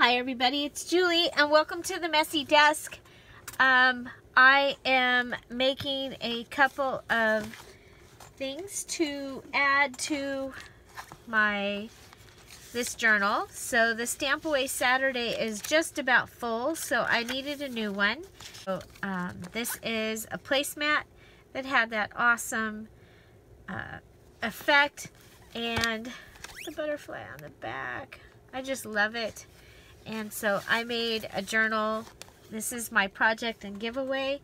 Hi everybody, it's Julie and welcome to the Messy Desk. I am making a couple of things to add to this journal. So the Stamp Away Saturday is just about full, so I needed a new one. So, this is a placemat that had that awesome effect and the butterfly on the back. I just love it. And so I made a journal. This is my project and giveaway,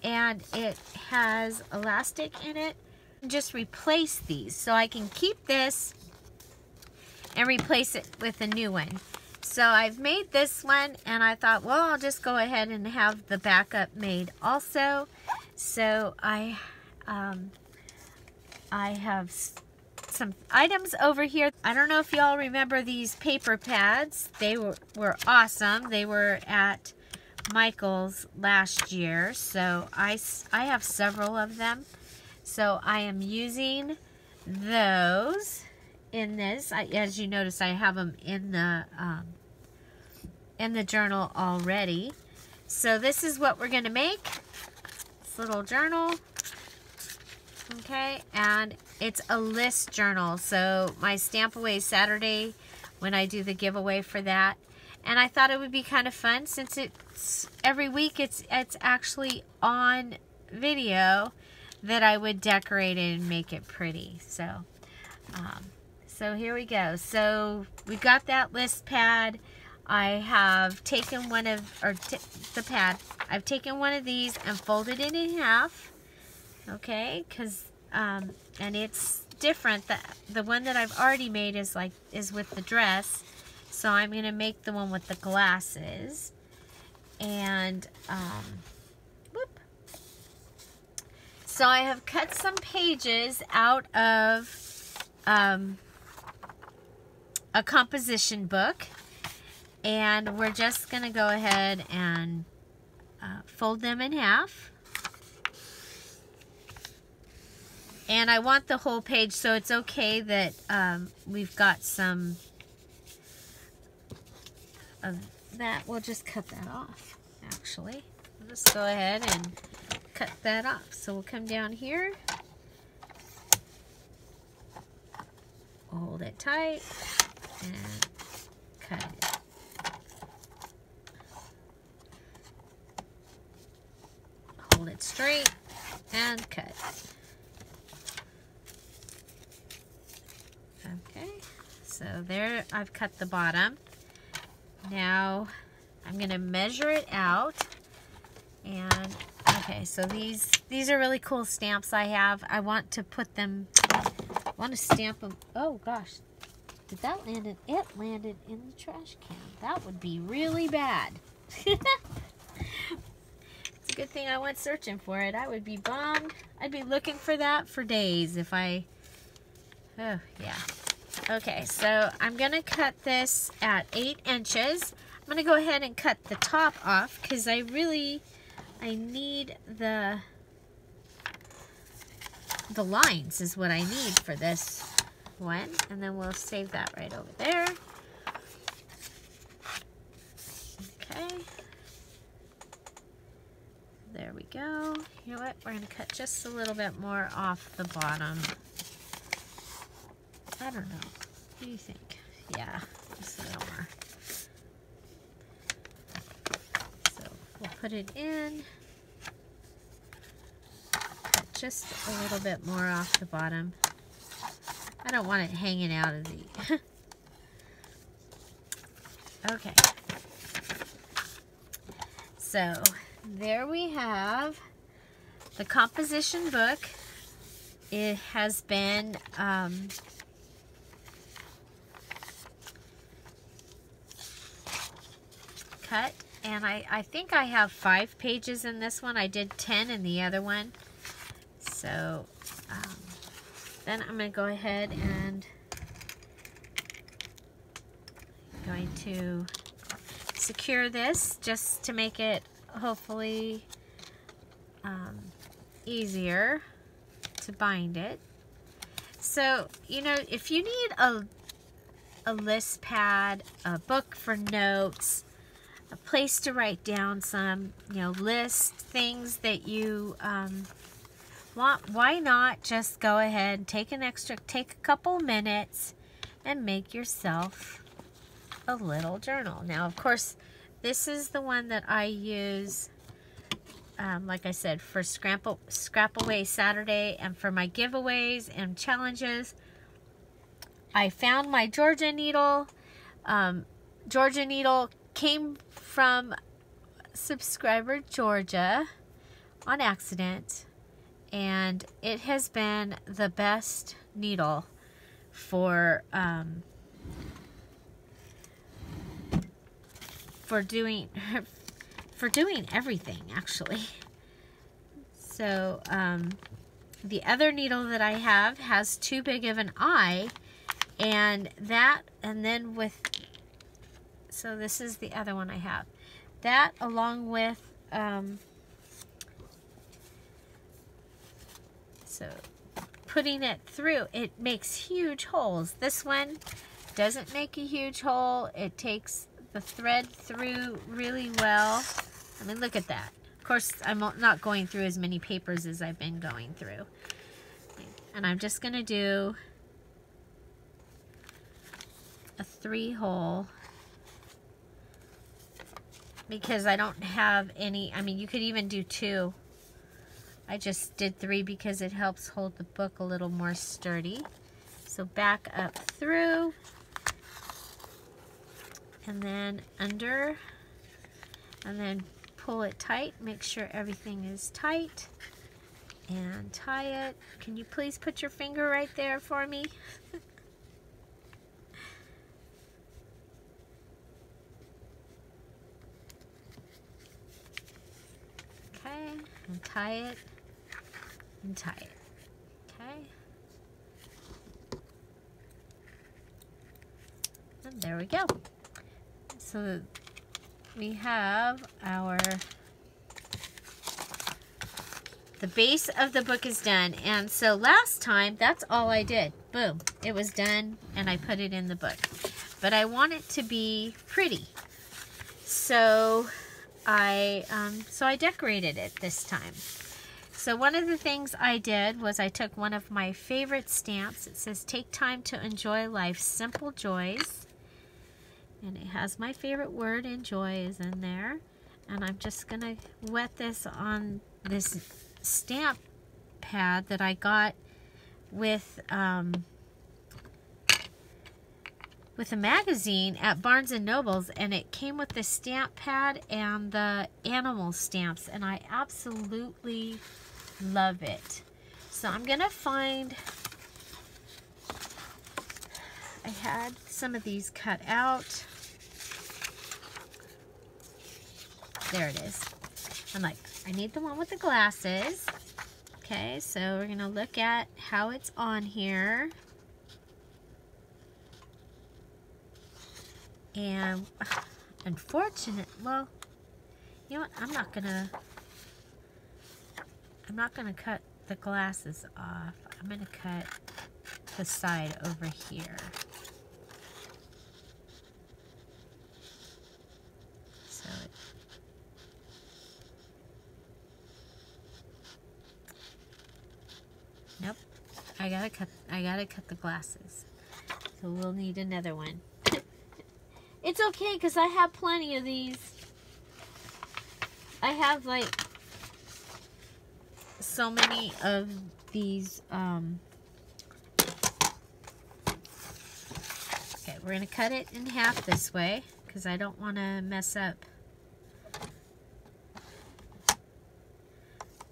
and it has elastic in it. Just replace these, so I can keep this and replace it with a new one. So I've made this one, and I thought, well, I'll just go ahead and have the backup made also. So I have some items over here. I don't know if y'all remember these paper pads. They were awesome. They were at Michael's last year, so I have several of them. So I am using those in this. As you notice, I have them in the journal already. So this is what we're going to make. This little journal. Okay, and it's a list journal, so my Stamp Away Saturday, when I do the giveaway for that. And I thought it would be kind of fun, since it's every week it's actually on video, that I would decorate it and make it pretty. So so here we go. So we got that list pad. I have taken one of, the pad, I've taken one of these and folded it in half. Okay, because and it's different. The one that I've already made is with the dress, so I'm gonna make the one with the glasses. And whoop. So I have cut some pages out of a composition book, and we're just gonna go ahead and fold them in half. And I want the whole page, so it's okay that we've got some of that. We'll just cut that off, actually. We'll just go ahead and cut that off. So we'll come down here, hold it tight, and cut it. Hold it straight, and cut. Okay, so there I've cut the bottom. Now I'm going to measure it out. And okay, so these are really cool stamps I have. I want to put them, I want to stamp them. Oh gosh, did that land in, it landed in the trash can. That would be really bad. It's a good thing I went searching for it. I would be bummed. I'd be looking for that for days if I, oh yeah. Okay, so I'm going to cut this at 8 inches. I'm going to go ahead and cut the top off, because I need the lines is what I need for this one. And then we'll save that right over there. Okay. There we go. You know what? We're going to cut just a little bit more off the bottom. I don't know. What do you think? Yeah, just a little more. So we'll put it in. Cut just a little bit more off the bottom. I don't want it hanging out of the... Okay. So there we have the composition book. It has been... cut, and I think I have 5 pages in this one. I did 10 in the other one. So then I'm going to go ahead and going to secure this just to make it hopefully easier to bind it. So, you know, if you need a list pad, a book for notes, a place to write down some, list things that you want. Why not just go ahead and take a couple minutes and make yourself a little journal. Now, of course, this is the one that I use, like I said, for Scrap Away Saturday and for my giveaways and challenges. I found my Georgia needle. Georgia needle came from subscriber Georgia on accident, and it has been the best needle for doing everything, actually. So the other needle that I have has too big of an eye, and then so this is the other one I have. That, along with so putting it through, it makes huge holes. This one doesn't make a huge hole. It takes the thread through really well. I mean, look at that. Of course, I'm not going through as many papers as I've been going through. And I'm just going to do a 3-hole, because I don't have any. I mean, you could even do 2. I just did 3 because it helps hold the book a little more sturdy. So back up through, and then under, and then pull it tight. Make sure everything is tight, and tie it. Can you please put your finger right there for me? Okay, and tie it, and tie it. Okay. And there we go. So we have the base of the book is done. And so last time, that's all I did. Boom, it was done, and I put it in the book. But I want it to be pretty. So I decorated it this time. So one of the things I did was I took one of my favorite stamps. It says, "Take time to enjoy life's simple joys." And it has my favorite word, enjoy, is in there. And I'm just going to wet this on this stamp pad that I got with a magazine at Barnes & Noble's, and it came with the stamp pad and the animal stamps, and I absolutely love it. So I'm gonna find, I had some of these cut out. There it is. I'm like, I need the one with the glasses. Okay, so we're gonna look at how it's on here. And unfortunate, well, you know what? I'm not gonna cut the glasses off. I'm gonna cut the side over here. So nope. I gotta cut the glasses. So we'll need another one. It's okay, because I have plenty of these. I have like so many of these. Okay, we're going to cut it in half this way, because I don't want to mess up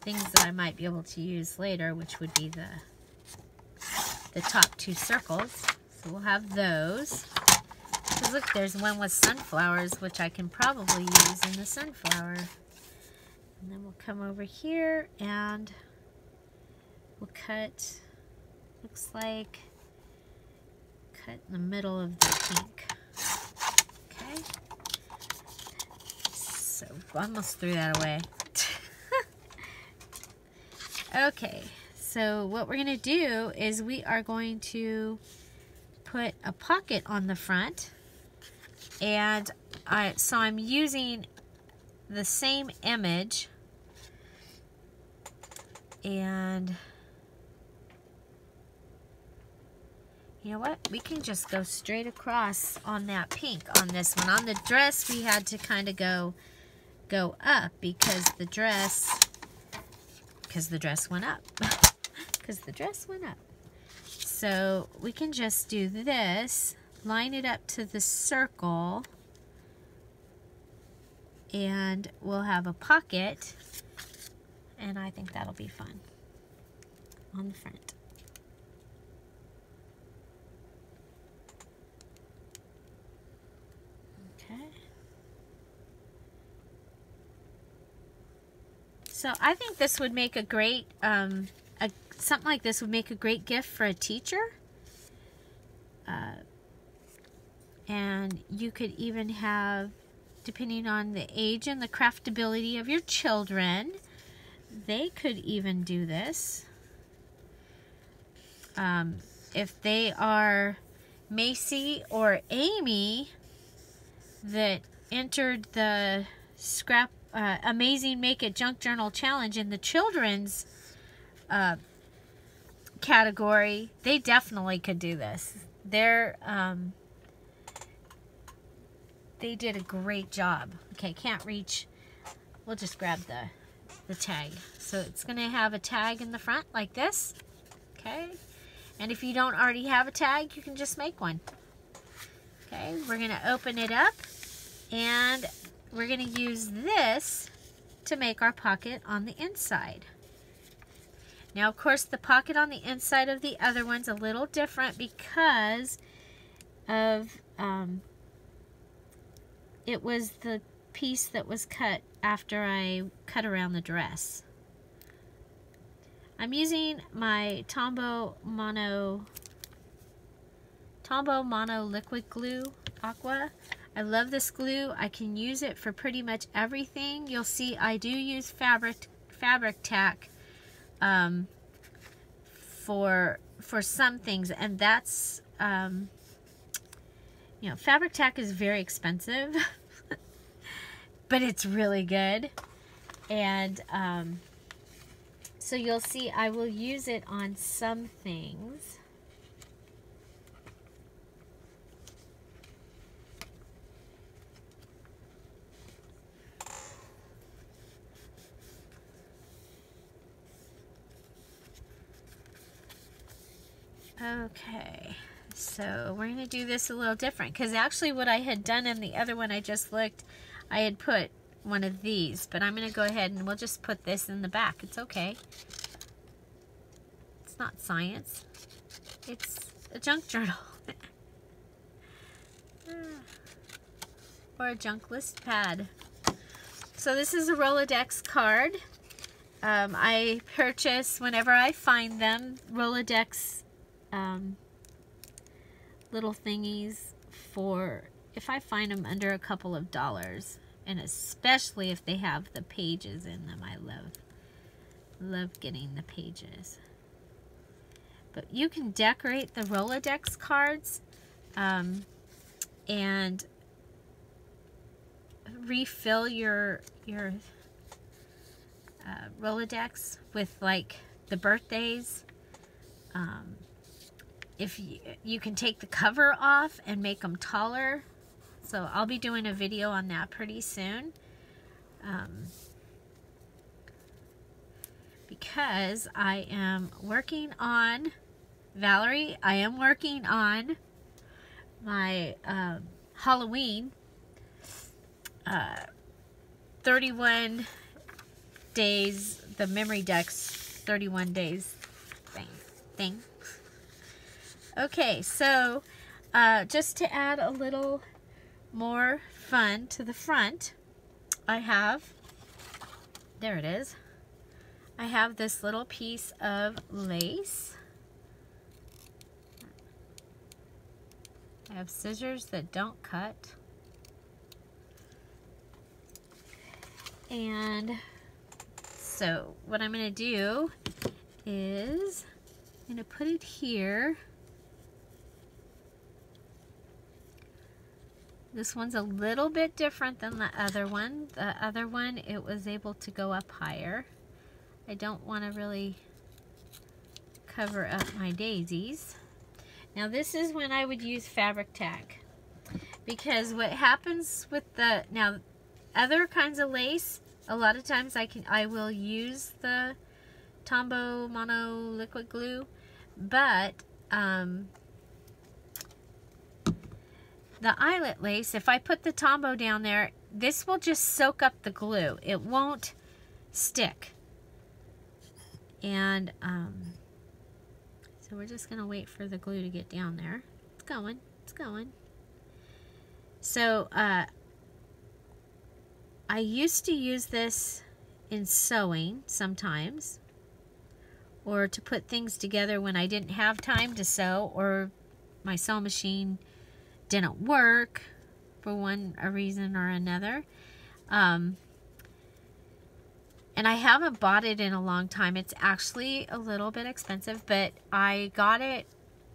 things that I might be able to use later, which would be the top 2 circles. So we'll have those. Look, there's one with sunflowers, which I can probably use in the sunflower. And then we'll come over here and we'll cut, looks like, cut in the middle of the pink. Okay. So, almost threw that away. Okay, so what we're going to do is we are going to put a pocket on the front, and so I'm using the same image, and you know what? We can just go straight across on that pink on this one. On the dress, we had to kind of go up because the dress went up. Because the dress went up. So we can just do this, line it up to the circle, and we'll have a pocket, and I think that'll be fun on the front. Okay. So I think this would make a great, something like this would make a great gift for a teacher. And you could even have, depending on the age and the craftability of your children, they could even do this. If they are Macy or Amy that entered the Amazing Make It Junk Journal Challenge in the children's category, they definitely could do this. They did a great job. Okay, can't reach. We'll just grab the tag. So it's going to have a tag in the front like this. Okay, and if you don't already have a tag, you can just make one. Okay, we're going to open it up, and we're going to use this to make our pocket on the inside. Now, of course, the pocket on the inside of the other one's a little different because of, it was the piece that was cut after I cut around the dress. I'm using my Tombow Mono Liquid Glue Aqua. I love this glue. I can use it for pretty much everything. You'll see I do use fabric tack for some things, and that's you know, fabric tack is very expensive, but it's really good. And so you'll see I will use it on some things. Okay, so we're going to do this a little different, because actually what I had done in the other one I just looked, I had put one of these, but I'm going to go ahead and we'll just put this in the back. It's okay. It's not science. It's a junk journal. Or a junk list pad. So this is a Rolodex card. I purchase, whenever I find them, Rolodex little thingies for if I find them under a couple of dollars, and especially if they have the pages in them. I love getting the pages. But you can decorate the Rolodex cards and refill your Rolodex with like the birthdays. If you can take the cover off and make them taller. So I'll be doing a video on that pretty soon. Because I am working on, Valerie, I am working on my Halloween 31 days, the memory decks 31 days thing. Okay, so just to add a little more fun to the front, I have, there it is, I have this little piece of lace. I have scissors that don't cut. And so what I'm going to do is I'm going to put it here. This one's a little bit different than the other one. The other one, it was able to go up higher. I don't want to really cover up my daisies. Now this is when I would use fabric tack, because what happens with the, now other kinds of lace, a lot of times I will use the Tombow Mono liquid glue, but the eyelet lace, if I put the Tombow down there, this will just soak up the glue. It won't stick. And so we're just going to wait for the glue to get down there. It's going. It's going. So I used to use this in sewing sometimes, or to put things together when I didn't have time to sew, or my sewing machine didn't work for a reason or another. And I haven't bought it in a long time. It's actually a little bit expensive, but I got it,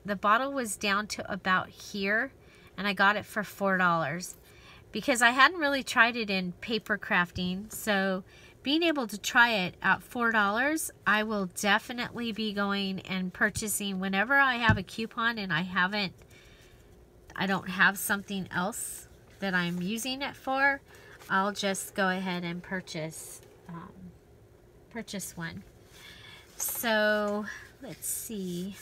the bottle was down to about here, and I got it for $4 because I hadn't really tried it in paper crafting. So being able to try it at $4, I will definitely be going and purchasing whenever I have a coupon and I don't have something else that I'm using it for. I'll just go ahead and purchase one. So let's see.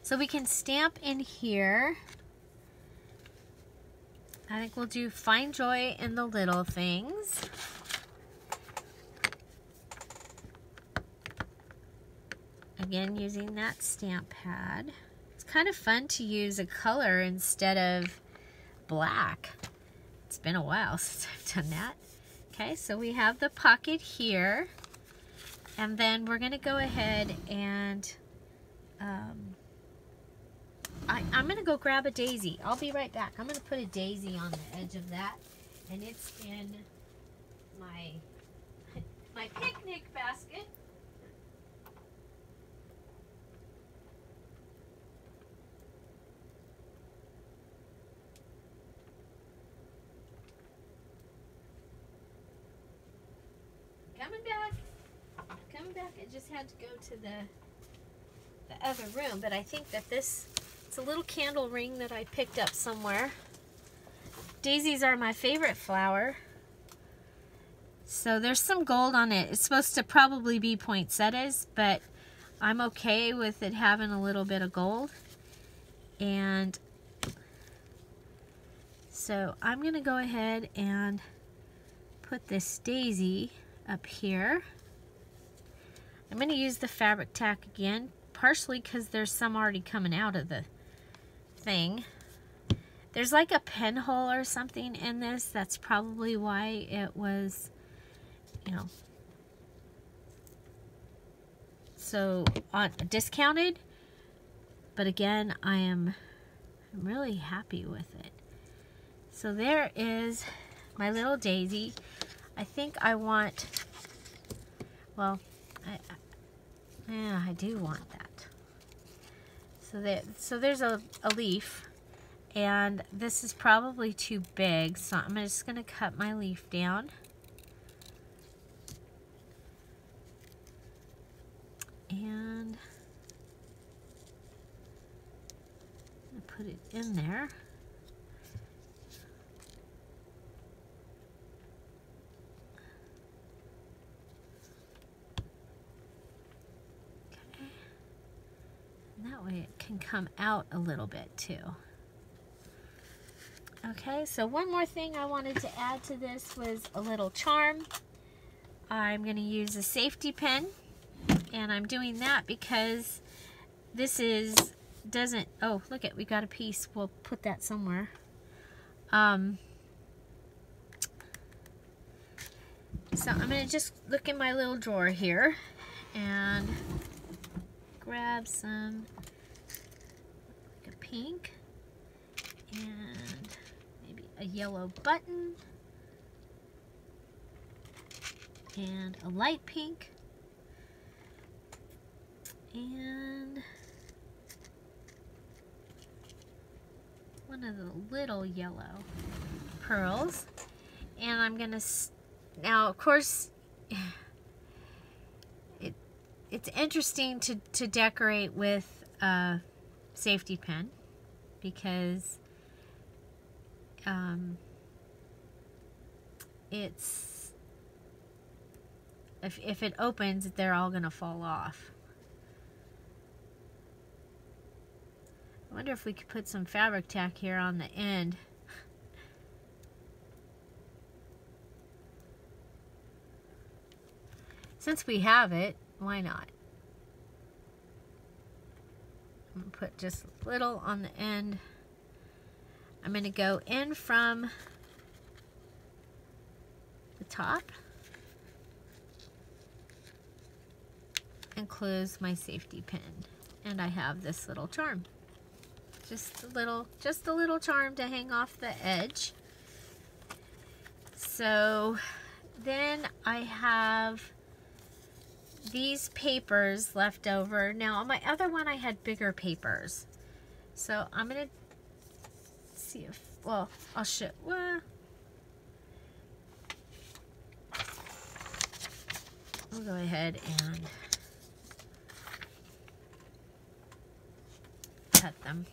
So we can stamp in here. I think we'll do Find Joy in the Little Things. Again, using that stamp pad. It's kind of fun to use a color instead of black. It's been a while since I've done that. Okay, so we have the pocket here. And then we're going to go ahead and I'm going to go grab a daisy. I'll be right back. I'm going to put a daisy on the edge of that. And it's in my picnic basket. Coming back. I just had to go to the other room, but I think that it's a little candle ring that I picked up somewhere. Daisies are my favorite flower. So there's some gold on it. It's supposed to probably be poinsettias, but I'm okay with it having a little bit of gold. And so I'm going to go ahead and put this daisy up here. I'm going to use the fabric tack again, partially because there's some already coming out of the thing. There's like a pinhole or something in this. That's probably why it was, you know, so discounted. But again, I'm really happy with it. So there is my little daisy. I think I want, well, yeah, I do want that. So there's a leaf, and this is probably too big, so I'm just going to cut my leaf down. And I'm going to put it in there. That way it can come out a little bit too. Okay, so one more thing I wanted to add to this was a little charm. I'm going to use a safety pin, and I'm doing that because this doesn't, oh look it, we got a piece. We'll put that somewhere. So I'm going to just look in my little drawer here and grab some like a pink and maybe a yellow button and a light pink and one of the little yellow pearls. And I'm gonna, now of course, it's interesting to decorate with a safety pin, because it's, if it opens, they're all gonna fall off. I wonder if we could put some fabric tack here on the end. Since we have it, why not? I'm going to put just a little on the end. I'm going to go in from the top and close my safety pin. And I have this little charm. Just a little charm to hang off the edge. So then I have these papers left over. Now on my other one I had bigger papers. So I'm going to see if, well, I'll show, I'll go ahead and cut them.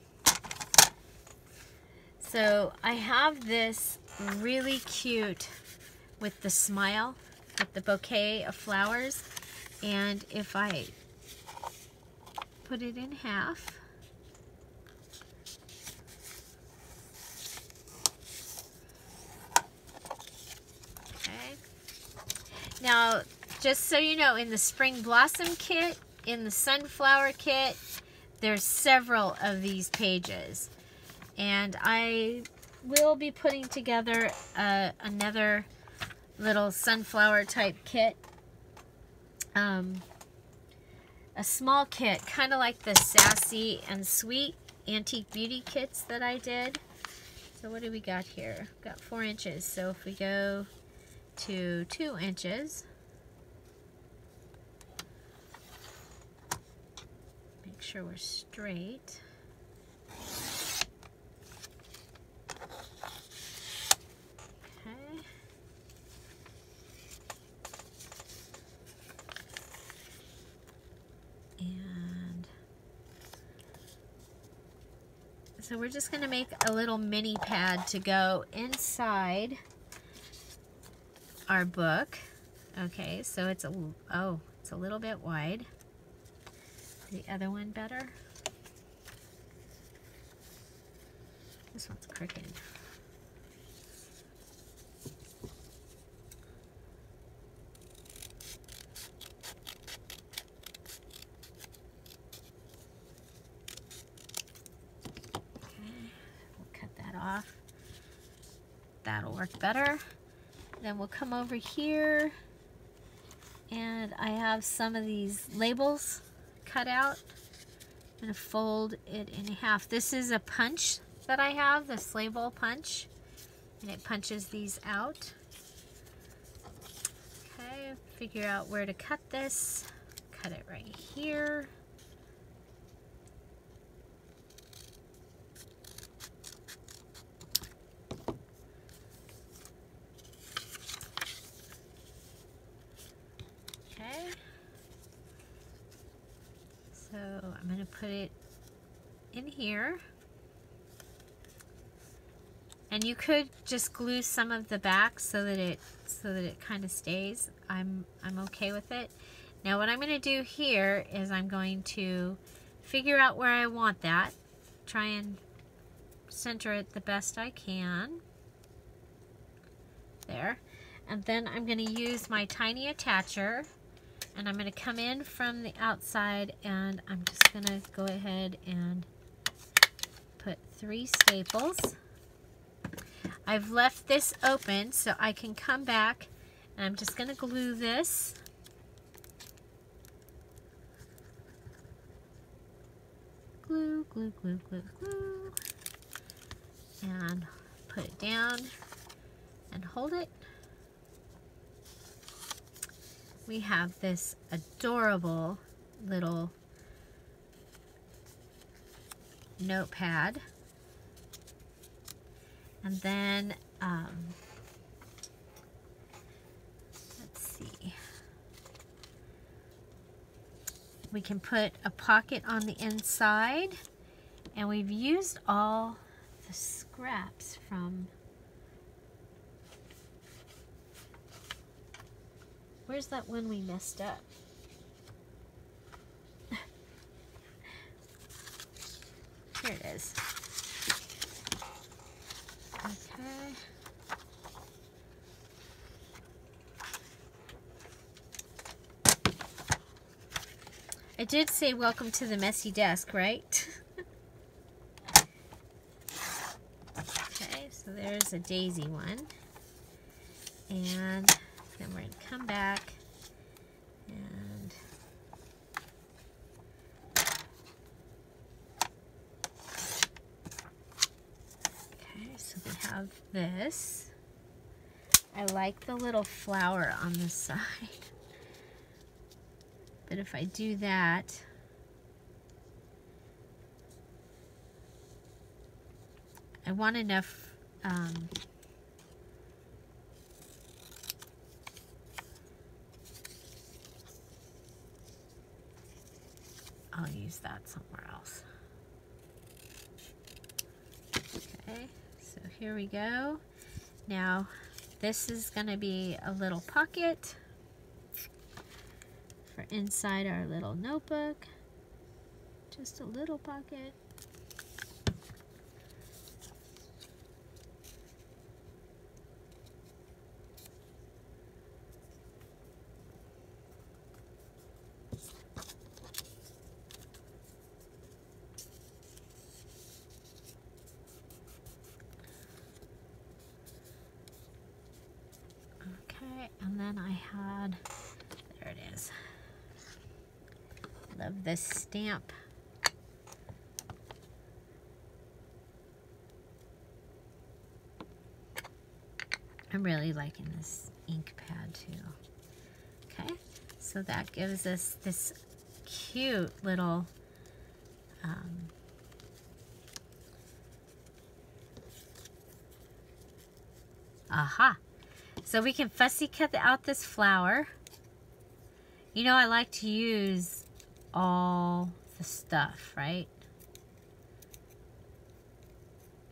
So I have this really cute with the smile, with the bouquet of flowers. And if I put it in half, okay. Now, just so you know, in the Spring Blossom kit, in the Sunflower kit, there's several of these pages. And I will be putting together another little sunflower type kit. A small kit, kind of like the Sassy and Sweet Antique Beauty kits that I did. So what do we got here? We've got 4 inches. So if we go to 2 inches, make sure we're straight. So we're just going to make a little mini pad to go inside our book. Okay, so it's it's a little bit wide. The other one better? This one's crooked. Off. That'll work better. Then we'll come over here, and I have some of these labels cut out. I'm going to fold it in half. This is a punch that I have, this label punch, and it punches these out. Okay, figure out where to cut this. Cut it right here. So I'm going to put it in here, and you could just glue some of the back so that it kind of stays. I'm okay with it. Now what I'm going to do here is I'm going to figure out where I want that, try and center it the best I can. There. And then I'm going to use my tiny attacher. And I'm going to come in from the outside, and I'm just going to go ahead and put 3 staples. I've left this open so I can come back, and I'm just going to glue this. Glue, glue, glue, glue, glue. And put it down and hold it. We have this adorable little notepad. And then, let's see. We can put a pocket on the inside, and we've used all the scraps from, where's that one we messed up? Here it is. Okay. I did say welcome to the messy desk, right? Okay, so there's a daisy one. And then we're going to come back and okay, so we have this. I like the little flower on the side. But if I do that, I want enough I'll use that somewhere else. Okay, so here we go. Now this is going to be a little pocket for inside our little notebook. Just a little pocket. Okay, and then I had, there it is. Love this stamp. I'm really liking this ink pad too. Okay, so that gives us this cute little aha. So we can fussy cut out this flower. You know, I like to use all the stuff, right?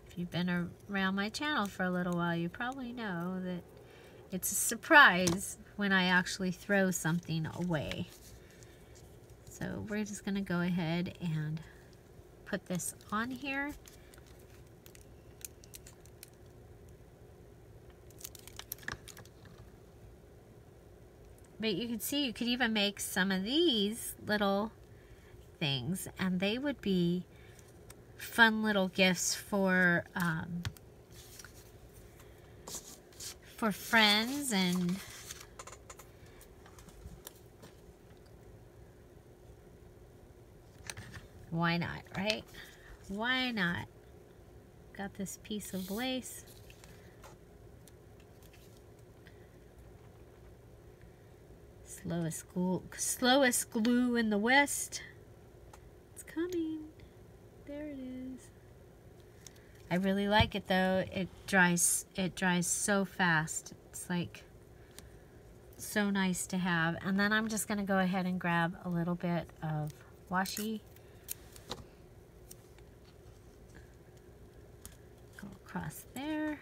If you've been around my channel for a little while, you probably know that it's a surprise when I actually throw something away. So we're just going to go ahead and put this on here. But you can see you could even make some of these little things, and they would be fun little gifts for friends. And why not, right? Why not? Got this piece of lace. Slowest glue in the West. It's coming. There it is. I really like it though. It dries so fast. It's like so nice to have. And then I'm just gonna go ahead and grab a little bit of washi. Go across there.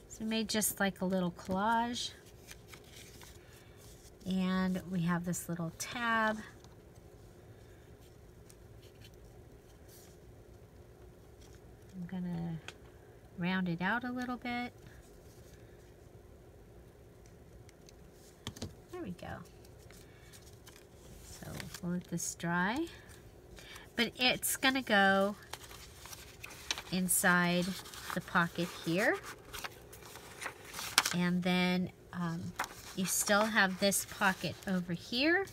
So we made just like a little collage. And we have this little tab. I'm gonna round it out a little bit. There we go. So we'll let this dry. But it's gonna go inside the pocket here. And then you still have this pocket over here,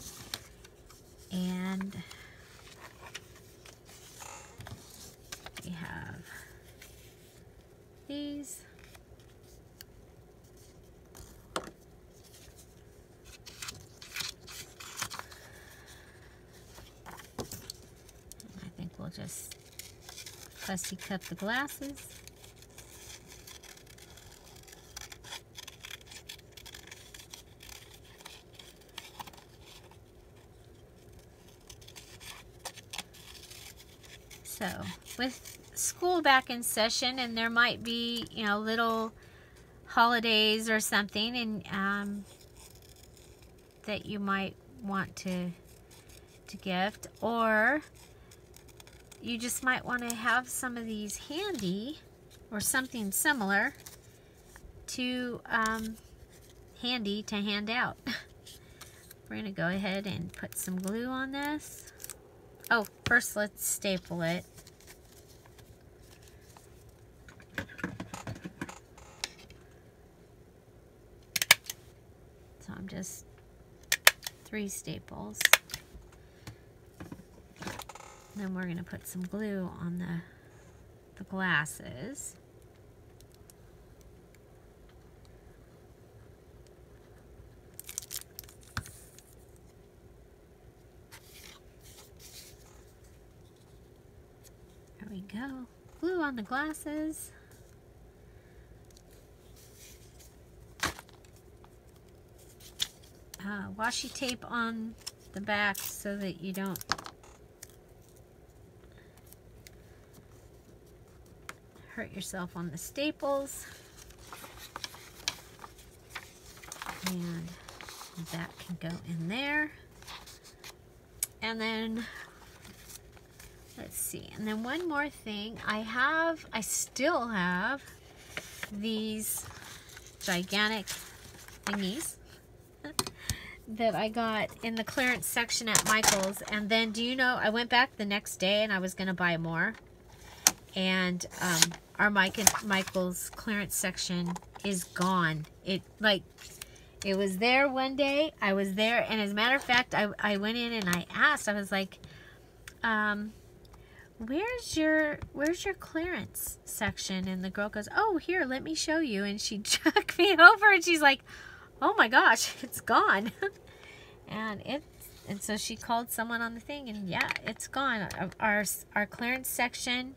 and we have these. And I think we'll just fussy cut the glasses. So with school back in session, and there might be, you know, little holidays or something, and that you might want to gift, or you just might want to have some of these handy or something similar to handy to hand out. We're going to go ahead and put some glue on this. Oh, first let's staple it. So I'm just 3 staples. Then we're going to put some glue on the glasses. There we go. Glue on the glasses. Washi tape on the back so that you don't hurt yourself on the staples. And that can go in there. And then, let's see, and then one more thing. I still have these gigantic thingies that I got in the clearance section at Michael's. And then, do you know, I went back the next day and I was going to buy more. And our Michael's clearance section is gone. It was there one day. I was there, and as a matter of fact, I went in and I asked. I was like, where's your clearance section? And the girl goes, oh, here, let me show you. And she took me over, and she's like, oh my gosh, it's gone. and so she called someone on the thing, and yeah, it's gone. Our clearance section,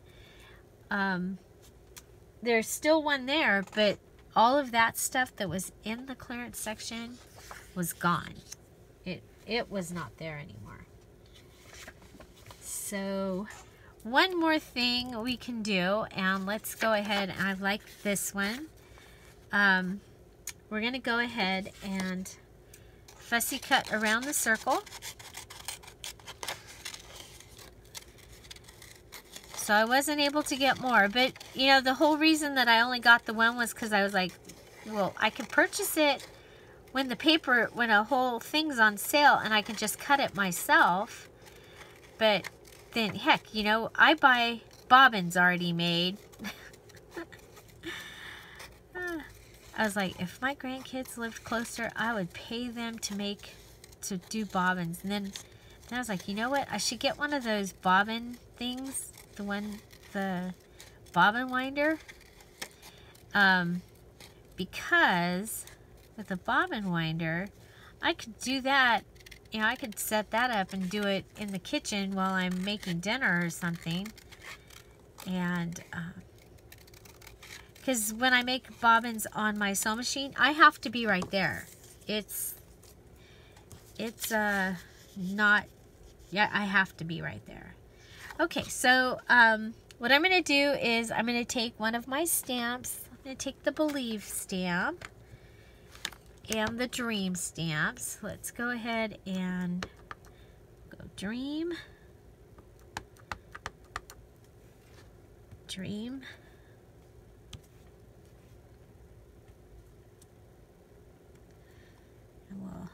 there's still one there, but all of that stuff that was in the clearance section was gone. It was not there anymore. So one more thing we can do, and let's go ahead, and I like this one. We're going to go ahead and fussy cut around the circle. So I wasn't able to get more, but you know, the whole reason that I only got the one was because I was like, well, I could purchase it when a whole thing's on sale, and I can just cut it myself. But then, heck, you know, I buy bobbins already made. I was like, if my grandkids lived closer, I would pay them to do bobbins. And then I was like, you know what? I should get one of those bobbin things, the bobbin winder. Because with a bobbin winder, I could do that. You know, I could set that up and do it in the kitchen while I'm making dinner or something. And because when I make bobbins on my sewing machine, I have to be right there. It's not, yeah, I have to be right there. Okay, so what I'm going to do is I'm going to take one of my stamps. I'm going to take the Believe stamp and the Dream stamps. Let's go ahead and go Dream. Dream. And we'll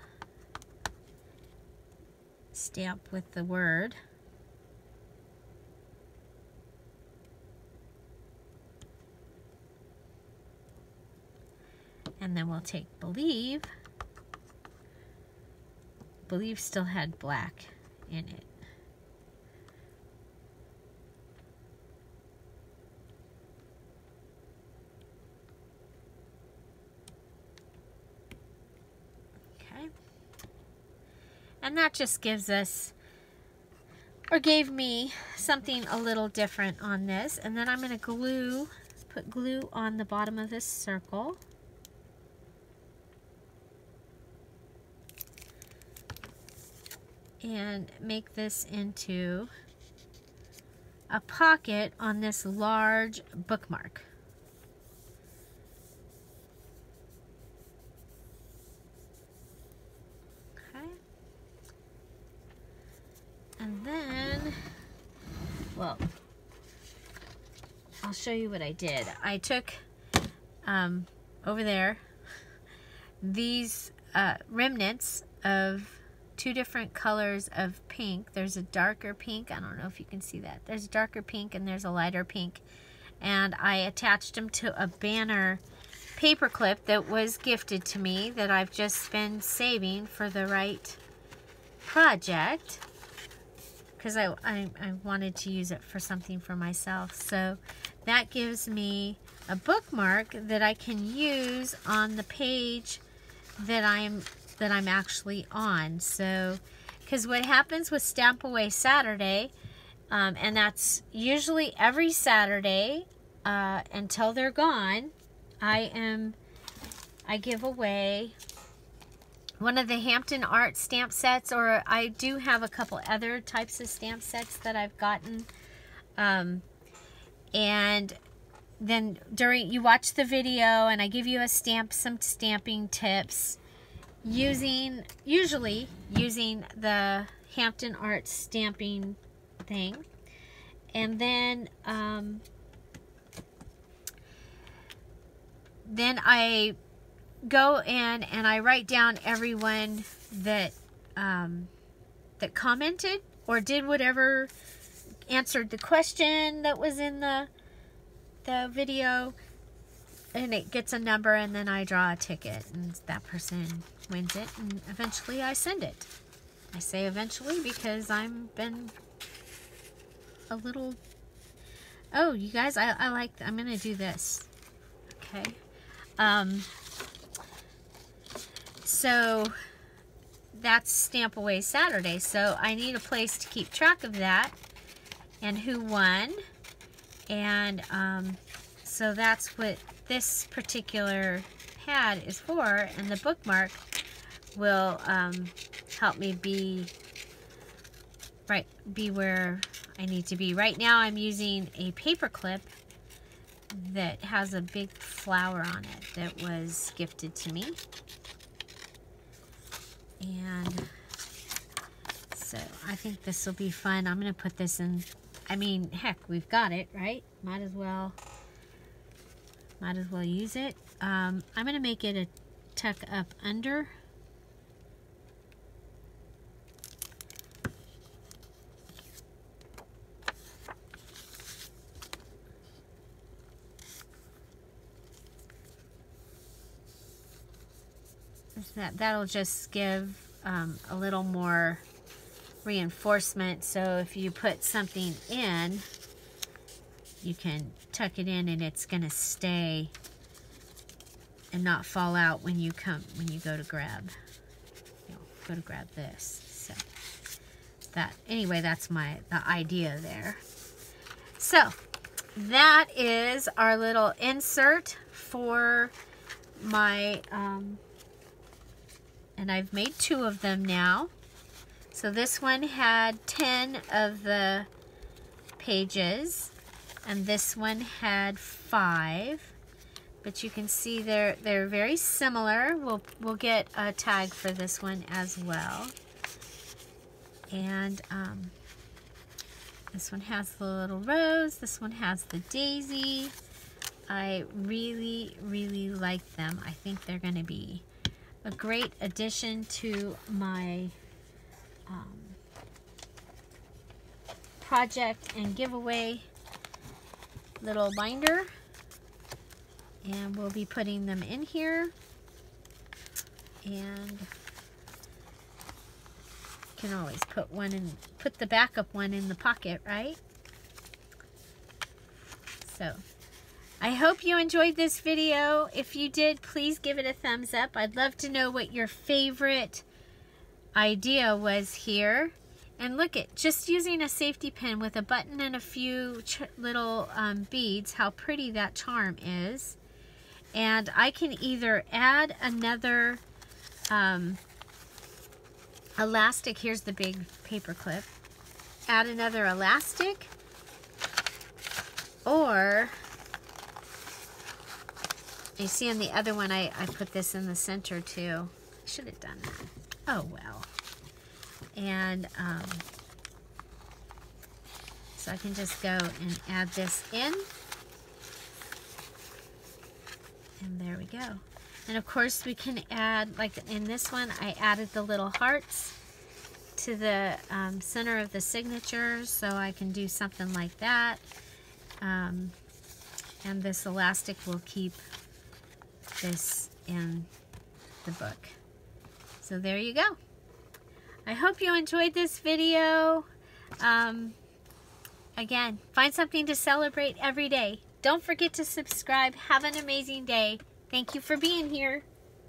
stamp with the word. And then we'll take Believe. Believe still had black in it. Okay. And that just gives us, or gave me, something a little different on this. And then I'm going to put glue on the bottom of this circle. And make this into a pocket on this large bookmark. Okay. And then, well, I'll show you what I did. I took over there these remnants of two different colors of pink. There's a darker pink. I don't know if you can see that. There's a darker pink and there's a lighter pink. And I attached them to a banner paper clip that was gifted to me that I've just been saving for the right project, because I wanted to use it for something for myself. So that gives me a bookmark that I can use on the page that I'm actually on. So, because what happens with Stamp Away Saturday, and that's usually every Saturday until they're gone, I give away one of the Hampton Art stamp sets, or I do have a couple other types of stamp sets that I've gotten. And then you watch the video and I give you some stamping tips usually using the Hampton Art stamping thing. And then I go in and I write down everyone that that commented or did whatever, answered the question that was in the video, and it gets a number, and then I draw a ticket and that person wins it, and eventually I send it. I say eventually because I'm a little, oh, you guys, I'm gonna do this. Okay. So that's Stamp Away Saturday. So I need a place to keep track of that and who won. And so that's what this particular pad is for. And the bookmark will help me be where I need to be. Right now I'm using a paper clip that has a big flower on it that was gifted to me. And so I think this will be fun. I'm going to put this in, I mean, heck, we've got it, right? Might as well use it. I'm going to make it a tuck up under. That'll just give a little more reinforcement. So if you put something in, you can tuck it in and it's going to stay and not fall out when you go to grab this. So anyway, that's the idea there. So that is our little insert for my and I've made 2 of them now. So this one had 10 of the pages, and this one had 5. But you can see they're very similar. We'll get a tag for this one as well. And this one has the little rose. This one has the daisy. I really, really like them. I think they're going to be a great addition to my project and giveaway little binder. And we'll be putting them in here. And you can always put the backup one in the pocket, right? So I hope you enjoyed this video. If you did, please give it a thumbs up. I'd love to know what your favorite idea was here. And look at just using a safety pin with a button and a few little beads, how pretty that charm is. And I can either add another elastic. Here's the big paper clip. Add another elastic, Or, you see on the other one, I put this in the center too. I should have done that. Oh well. And so I can just go and add this in. And there we go. And of course we can add, like in this one, I added the little hearts to the center of the signatures, so I can do something like that. And this elastic will keep this in the book. So there you go. I hope you enjoyed this video. Again, find something to celebrate every day. Don't forget to subscribe. Have an amazing day. Thank you for being here.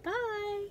Bye.